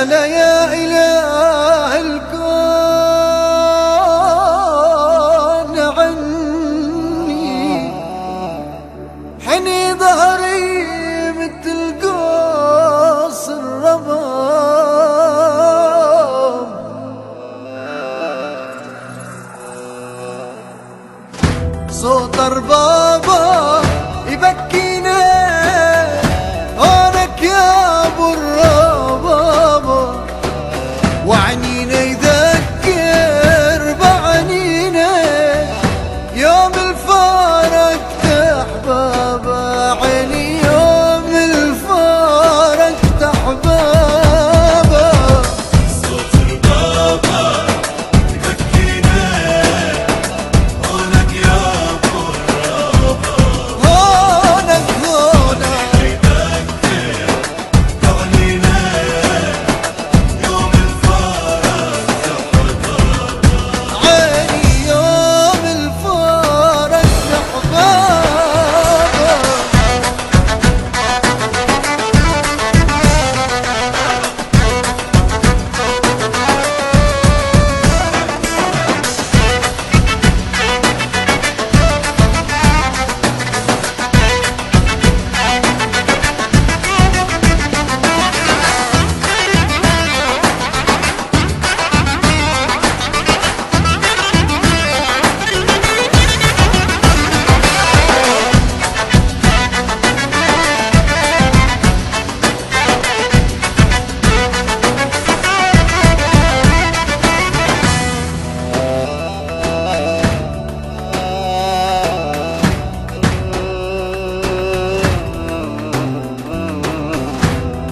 أنا يا إله الكون عني حني ظهري مثل قوس الرمام، صوت ربابة يبكينا هونك يا ابو الربابة، وعنينا يذكر بعنينا يوم الفارق تحبابا، عيني يوم الفارق تحبابا، صوت ربابة يبكينا هونك يا ابو الربابة، هونك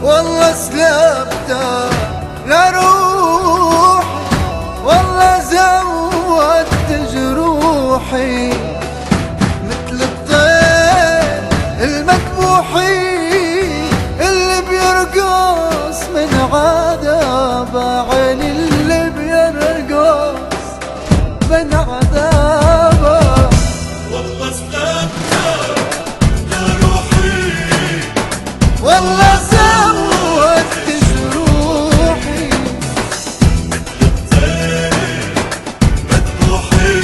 والله سلبته لروح، والله زودت جروحي مثل الطير المذبوحي اللي بيرقص من عذابه، عيني اللي بيرقص من عذابه، والله سلبته لروحي، والله زودت جروحي مثل الطير مذبوحي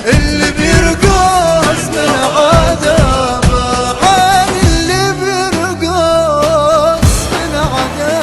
اللي بيرقص من عذابه، عين اللي بيرقص من عذابه.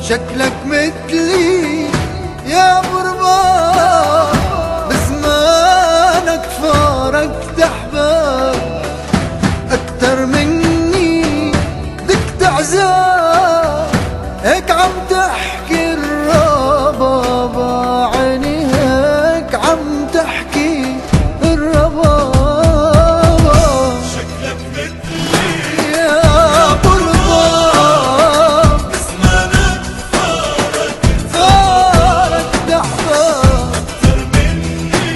شكلك مثلي يا برباب، بزمانك فارقت احباب، اكتر مني دقت عذاب، هيك عم تحكي الربابة، عيني هيك عم تحكي الربابة، شكلك مثلي يا برباب بزمانك فارقت احباب، أكتر مني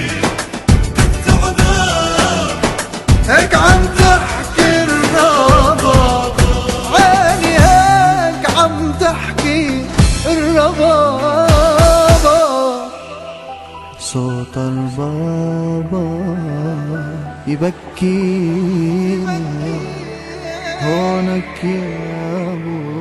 دقت عذاب، هيك عم تحكي الربابة، عيني هيك عم تحكي الربابة، صوت البابا يبكيني هونك يا ابو